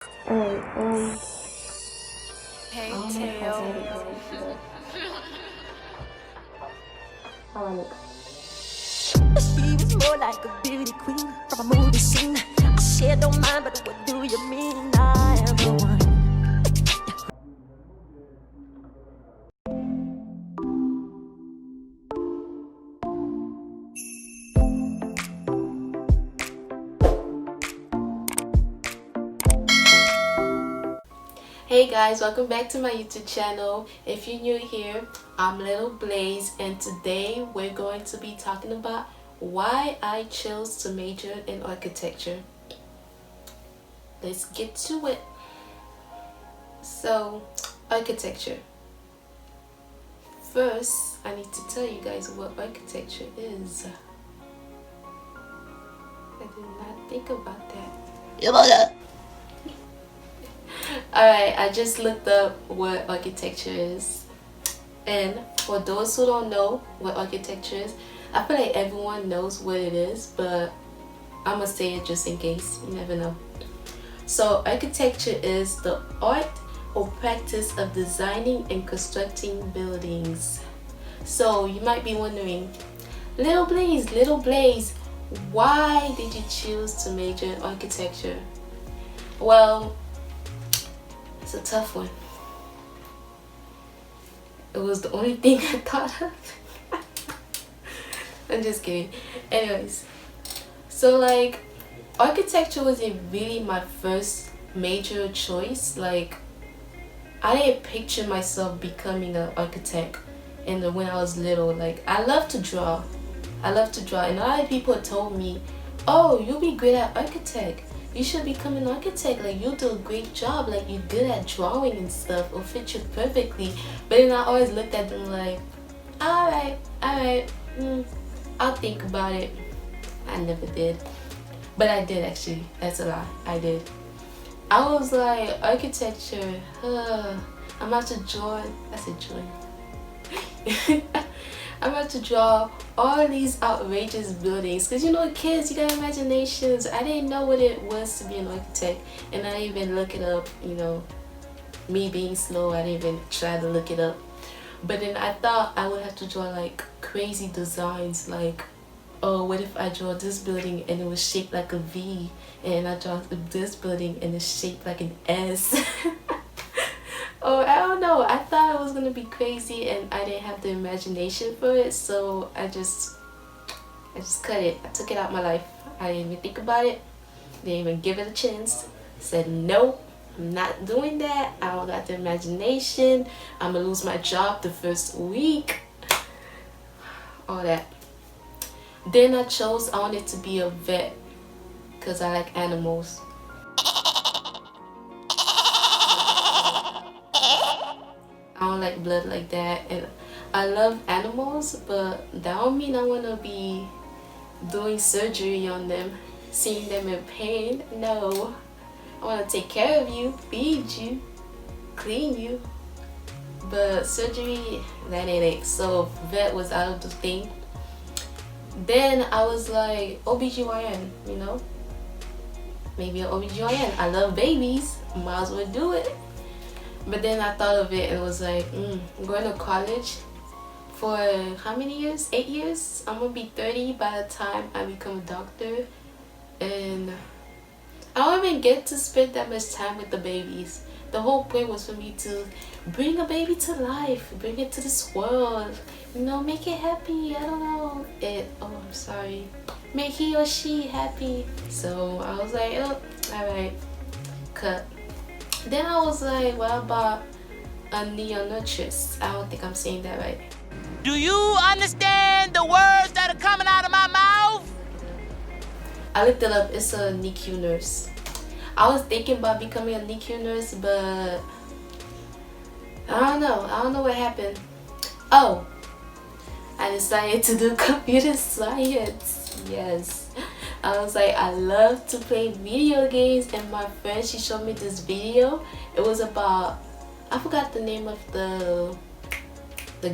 Alright, Hey, I don't know if I Tail. said it right, but I like it. She was more like a beauty queen from a movie scene. I said don't mind, but what do you mean? I am the one. Hey guys, welcome back to my YouTube channel. If you're new here, I'm Little Blaze, and today we're going to be talking about why I chose to major in architecture. Let's get to it. So, architecture. First, I need to tell you guys what architecture is. I did not think about that. Alright, I just looked up what architecture is. And for those who don't know what architecture is, I feel like everyone knows what it is, but I'm gonna say it just in case. You never know. So, architecture is the art or practice of designing and constructing buildings. So, you might be wondering, Little Blaze, why did you choose to major in architecture? Well, it's a tough one. It was the only thing I thought of. I'm just kidding. Anyways, so like architecture wasn't really my first major choice. Like I didn't picture myself becoming an architect when I was little. Like I love to draw. And a lot of people told me, oh, you'll be great at architect. You should become an architect. Like you'll do a great job. Like you're good at drawing and stuff. It'll fit you perfectly. But then I always looked at them like, alright, I'll think about it. I never did. But I did actually. That's a lie. I did. I was like, architecture, I'm about to draw. I said join. I'm about to draw all these outrageous buildings, because you know kids, you got imaginations. I didn't know what it was to be an architect, and I didn't even look it up. You know, me being slow, I didn't even try to look it up. But then I thought I would have to draw like crazy designs, like, oh, what if I draw this building and it was shaped like a V, and I draw this building and it's shaped like an S. Oh, I don't know. I thought it was gonna be crazy, and I didn't have the imagination for it, so I just cut it. I took it out of my life. I didn't even think about it. Didn't even give it a chance. Said nope, I'm not doing that. I don't got the imagination. I'm gonna lose my job the first week. All that. Then I wanted to be a vet because I like animals. I don't like blood like that, and I love animals, but that don't mean I want to be doing surgery on them, seeing them in pain. No, I want to take care of you, feed you, clean you, but surgery, that ain't it. So vet was out of the thing. Then I was like, OBGYN, you know, maybe an OBGYN. I love babies, might as well do it. But then I thought of it and was like, I'm going to college for how many years? 8 years? I'm going to be 30 by the time I become a doctor. And I don't even get to spend that much time with the babies. The whole point was for me to bring a baby to life, bring it to this world, you know, make it happy. I don't know. I'm sorry. Make he or she happy. So I was like, oh, alright, cut. Then I was like, what about a neonutrist? I don't think I'm saying that right. Do you understand the words that are coming out of my mouth? I looked it up. It's a NICU nurse. I was thinking about becoming a NICU nurse, but I don't know. I don't know what happened. Oh, I decided to do computer science. Yes. I was like, I love to play video games, and my friend, she showed me this video. It was about, I forgot the name of the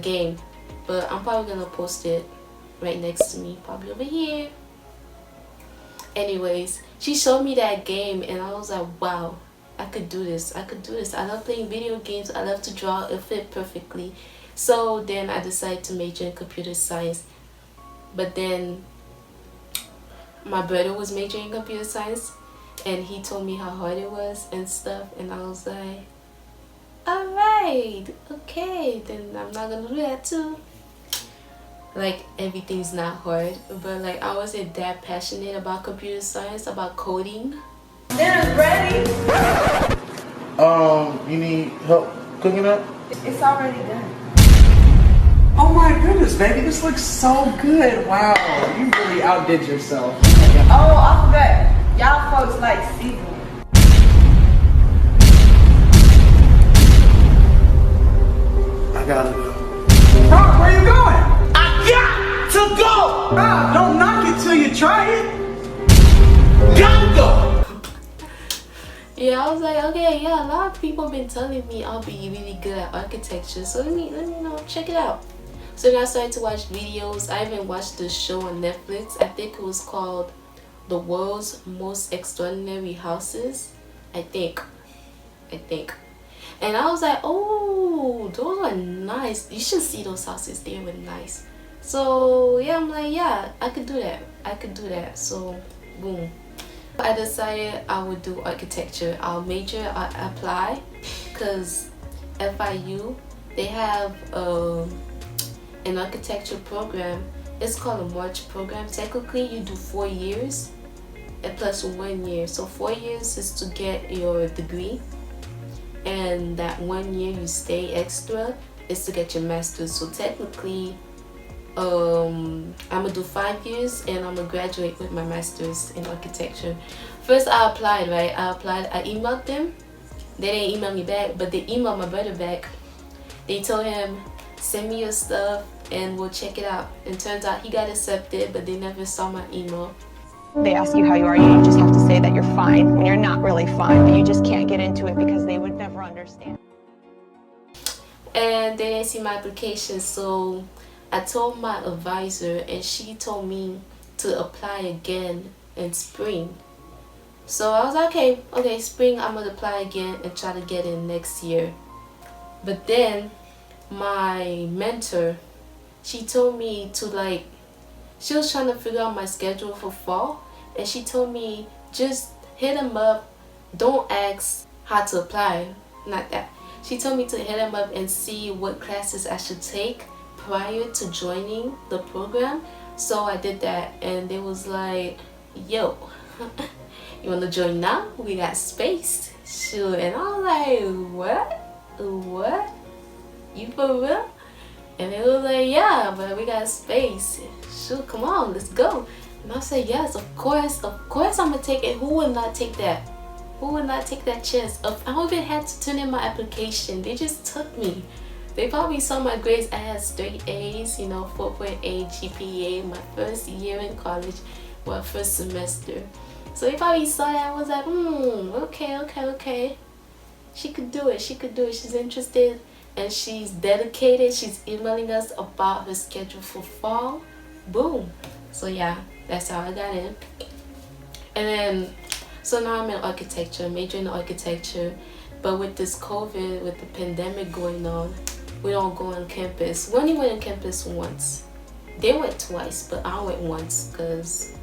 game, but I'm probably gonna post it right next to me, probably over here. Anyways, she showed me that game, and I was like, wow, I could do this. I could do this. I love playing video games. I love to draw. It fit perfectly. So then I decided to major in computer science. But then my brother was majoring in computer science, and he told me how hard it was and stuff, and I was like, alright, okay, then I'm not gonna do that too. Like, everything's not hard, but like I wasn't that passionate about computer science, about coding. Dinner's ready. You need help cooking up? It's already done. Oh my goodness, baby, this looks so good. Wow, you really outdid yourself. Oh, I forgot. Y'all folks like seafood. I gotta go. Rob, where you going? I got to go. Rob, don't knock it till you try it. Gotta go. Yeah, I was like, okay, yeah, a lot of people been telling me I'll be really good at architecture, so let me check it out. So then I started to watch videos. I even watched the show on Netflix. I think it was called The World's Most Extraordinary Houses. I think. And I was like, oh, those are nice. You should see those houses. They were nice. So yeah, I'm like, yeah, I could do that. So boom. I decided I would do architecture. I'll major, I apply, because FIU, they have an architecture program. It's called a March program. Technically you do 4 years and plus 1 year, so 4 years is to get your degree, and that 1 year you stay extra is to get your master's. So technically I'm gonna do 5 years and I'm gonna graduate with my master's in architecture. First I applied, right? I emailed them. They didn't email me back, but they emailed my brother back. They told him, send me your stuff and we'll check it out. And turns out he got accepted, but they never saw my email. They ask you how you are, you just have to say that you're fine when you're not really fine, but you just can't get into it because they would never understand. And they didn't see my application, so I told my advisor and she told me to apply again in spring. So I was like, okay, spring I'm gonna apply again and try to get in next year. But then my mentor, she told me to she was trying to figure out my schedule for fall, and she told me just hit him up, don't ask how to apply, not that. She told me to hit him up and see what classes I should take prior to joining the program. So I did that, and they was like, yo, you wanna join now? We got space. Shoot. And I was like, what? You for real? And they was like, yeah, but we got space. Shoot, come on, let's go. And I said, yes, of course I'm gonna take it. Who would not take that? Who would not take that chance? I don't even had to turn in my application. They just took me. They probably saw my grades. I had straight A's, 4.8 GPA my first year in college, well, first semester. So they probably saw that and was like, okay. She could do it. She's interested and she's dedicated. She's emailing us about her schedule for fall. Boom. So yeah, that's how I got in. And then, so now I'm in architecture, majoring in architecture. But with this COVID, with the pandemic going on, we don't go on campus. We only went on campus once. They went twice, but I went once because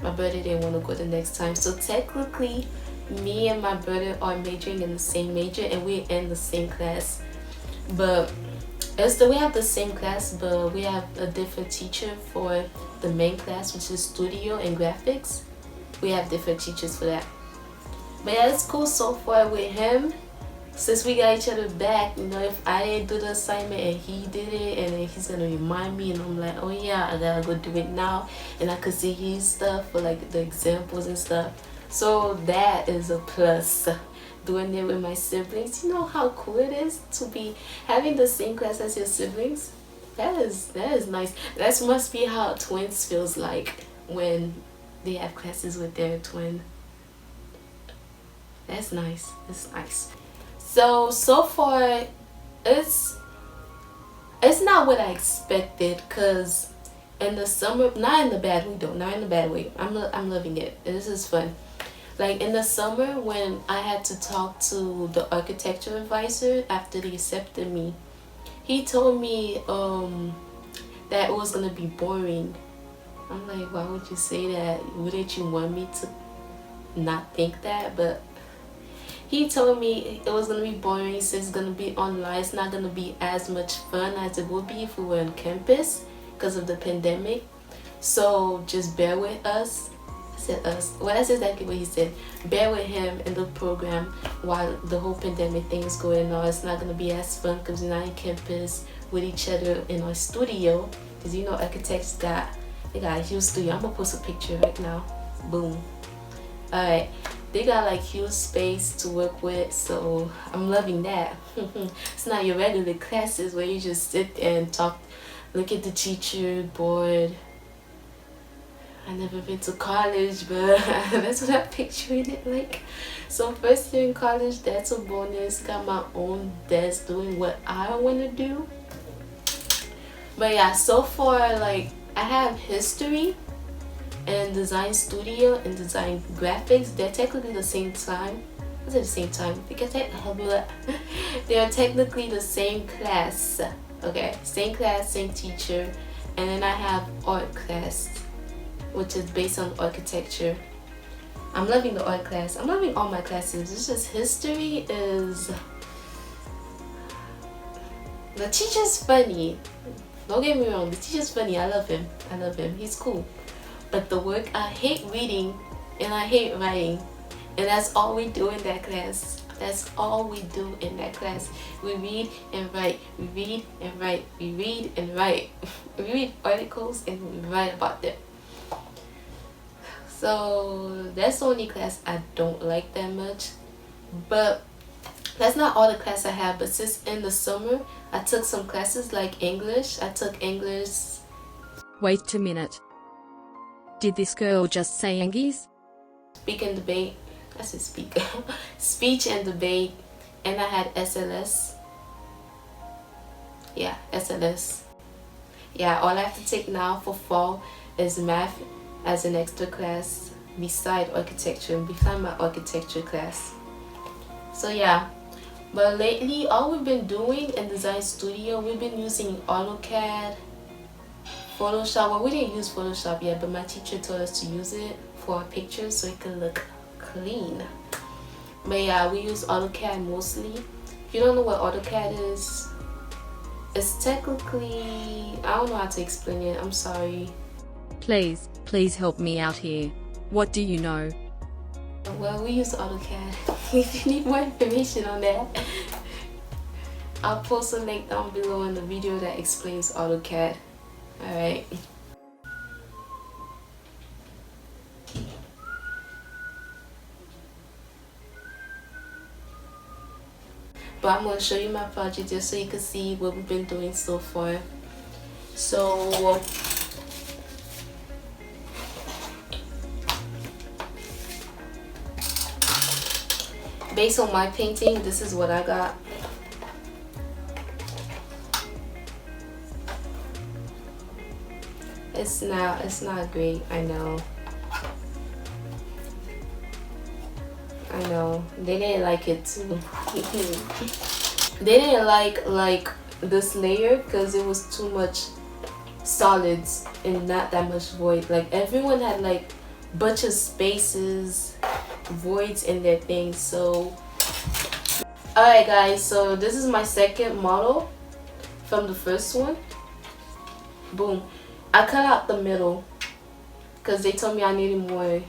my brother didn't want to go the next time. So technically, me and my brother are majoring in the same major and we're in the same class. But we have the same class, but we have a different teacher for the main class, which is studio and graphics. We have different teachers for that. But yeah, it's cool so far with him. Since we got each other back, if I didn't do the assignment and he did it, and then he's gonna remind me, and I'm like, oh yeah, I gotta go do it now, and I could see his stuff for the examples and stuff. So that is a plus. Doing it with my siblings, you know how cool it is to be having the same class as your siblings. That is nice. That must be how twins feels like when they have classes with their twin. That's nice. It's nice. So far, it's not what I expected, cause in the summer, not in the bad way though, not in the bad way. I'm loving it. This is fun. Like in the summer when I had to talk to the architecture advisor after they accepted me, he told me that it was gonna be boring. I'm like, why would you say that? Wouldn't you want me to not think that? But he told me it was gonna be boring since it's gonna be online. It's not gonna be as much fun as it would be if we were on campus because of the pandemic. So just bear with us. I said us. Well, that's exactly what he said. Bear with him in the program while the whole pandemic thing is going on. It's not gonna be as fun because we're not on campus with each other in our studio. Because you know, architects they got a huge studio. I'm gonna post a picture right now. Boom. Alright, they got like huge space to work with, so I'm loving that. It's not your regular classes where you just sit there and talk, look at the teacher, bored. I never been to college, but that's what I'm picturing it like. So first year in college, that's a bonus. Got my own desk doing what I want to do. But yeah, so far, like, I have history and design studio and design graphics. They're technically the same time. Is it the same time? Because they are technically the same class. Okay, same class, same teacher. And then I have art class, which is based on architecture. I'm loving the art class. I'm loving all my classes. It's just history is... The teacher's funny. Don't get me wrong, the teacher's funny. I love him. I love him. He's cool. But the work, I hate reading and I hate writing. And that's all we do in that class. That's all we do in that class. We read and write. We read and write. We read and write. We read articles and we write about them. So that's the only class I don't like that much. But that's not all the class I have. But since in the summer, I took some classes like English. I took English. Wait a minute. Did this girl just say Angies? Speak and debate. I said speak. Speech and debate. And I had SLS. Yeah, SLS. Yeah, all I have to take now for fall is math as an extra class beside architecture, beside my architecture class. So yeah, but lately all we've been doing in design studio, we've been using AutoCAD, Photoshop. Well, we didn't use Photoshop yet, but my teacher told us to use it for our pictures so it can look clean. But yeah, we use AutoCAD mostly. If you don't know what AutoCAD is, it's technically, I don't know how to explain it, I'm sorry. Please help me out here. What do you know? Well, we use AutoCAD. If you need more information on that, I'll post a link down below in the video that explains AutoCAD. Alright. But I'm going to show you my project just so you can see what we've been doing so far. So based on my painting, this is what I got. It's not great, I know. They didn't like it too. They didn't like this layer because it was too much solids and not that much void. Like everyone had like bunch of spaces, voids in their things. So alright guys, so this is my second model from the first one. Boom. I cut out the middle because they told me I needed more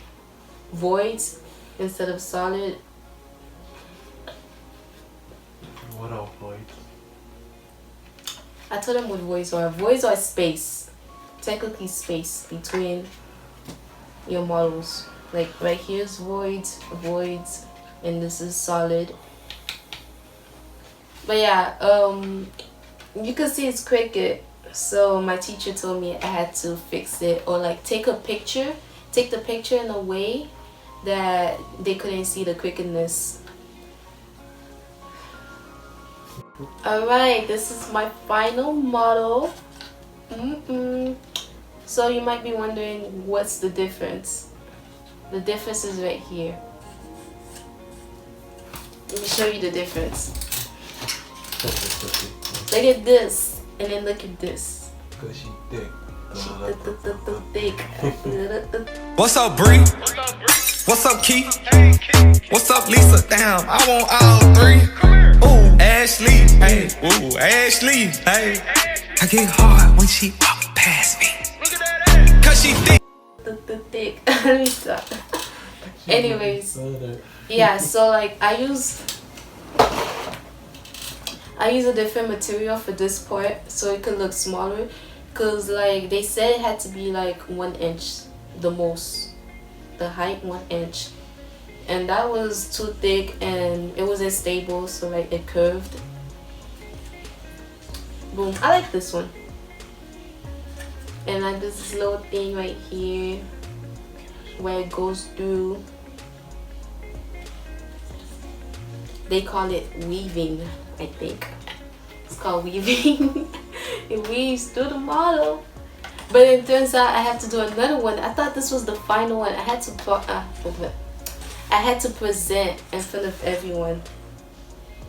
voids instead of solid. What are voids? I told them what voids are. Voids are space, technically space between your models. Like right here's voids, and this is solid. But yeah, you can see it's crooked. So my teacher told me I had to fix it, or like take the picture in a way that they couldn't see the crookedness. Alright, this is my final model. So you might be wondering what's the difference. The difference is right here. Let me show you the difference. Look at this, and then look at this. Cause she thick. Thick. What's up, Bree? What's up, Keith? What's up, Lisa? Damn, I want all three. Ooh, Ashley. Hey, ooh, Ashley. Hey, I get hard when she walk past me. Cause she thick. Thick. Let me stop. Anyways, yeah. So like, I use a different material for this part so it could look smaller. Cause like they said it had to be like 1 inch, the most, the height 1 inch, and that was too thick and it wasn't stable, so like it curved. Boom. I like this one. And I do this little thing right here where it goes through. They call it weaving, I think. It's called weaving. It weaves through the model. But it turns out I have to do another one. I thought this was the final one. I had to present in front of everyone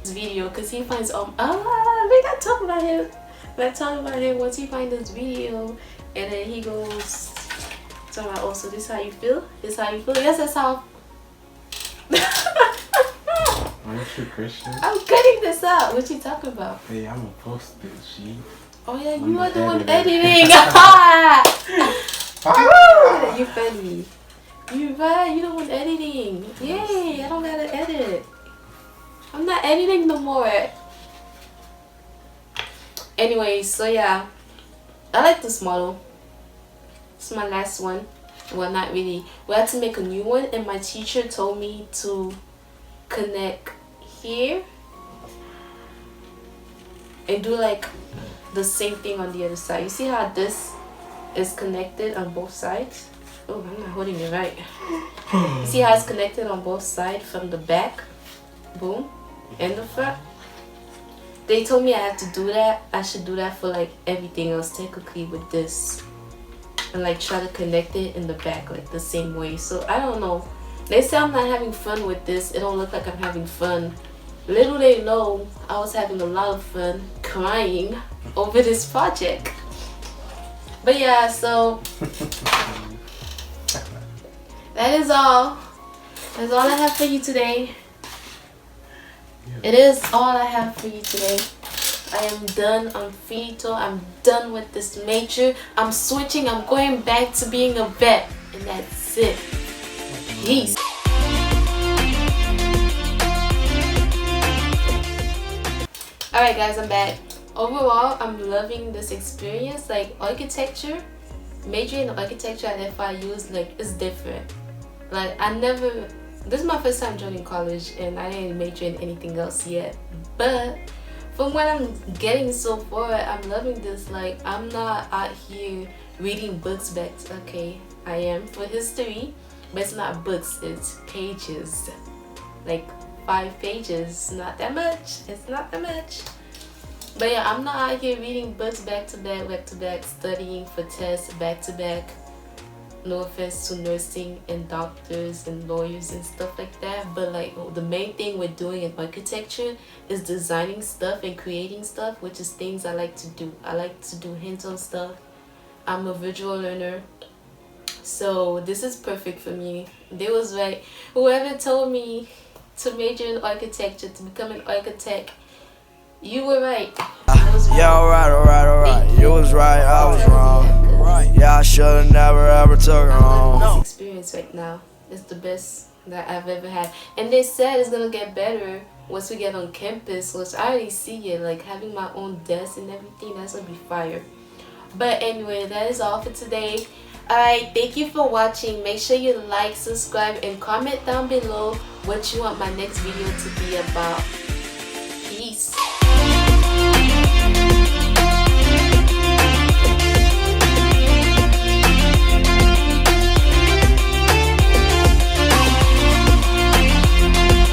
this video because he finds we gotta talk about him. We're talking about him once he finds this video, and then he goes talking about, oh, so this is how you feel? This is how you feel? Yes, that's how. Aren't you Christian? I'm cutting this out. What you talking about? Hey, I'm gonna post it, she. Oh yeah, you are the one editing. You funny. You right, you the one editing. Yay, I don't gotta edit. I'm not editing no more. Anyways, so yeah, I like this model. It's my last one. Well, not really. We had to make a new one, and my teacher told me to connect here and do like the same thing on the other side. You see how this is connected on both sides? Oh, I'm not holding it right. You see how it's connected on both sides from the back, boom, and the front? They told me I have to do that. I should do that for like everything else technically with this, and like try to connect it in the back like the same way. So I don't know. They say I'm not having fun with this. It don't look like I'm having fun. Little they know I was having a lot of fun crying over this project. But yeah, so that is all. That's all I have for you today. It is all I have for you today. I am done. I'm finito. I'm done with this major. I'm switching. I'm going back to being a vet. And that's it. Peace. Alright guys, I'm back. Overall, I'm loving this experience. Like architecture, majoring in architecture at FIU, like it's different. Like this is my first time joining college and I didn't major in anything else yet. But from what I'm getting so far, I'm loving this. Like I'm not out here reading books back. Okay, I am for history, but it's not books, it's pages. Like 5 pages, not that much. It's not that much. But yeah, I'm not out here reading books back to back, studying for tests back to back. No offense to nursing and doctors and lawyers and stuff like that, but like the main thing we're doing in architecture is designing stuff and creating stuff, which is things I like to do. I like to do hands-on stuff. I'm a visual learner, so this is perfect for me. They was right. Whoever told me to major in architecture, to become an architect, you were right. Yeah, alright. You was right, I was wrong. Yeah, I should've never ever took her home. This experience right now is the best that I've ever had. And they said it's gonna get better once we get on campus, which I already see it, like having my own desk and everything. That's gonna be fire. But anyway, that is all for today. Alright, thank you for watching. Make sure you like, subscribe, and comment down below what you want my next video to be about.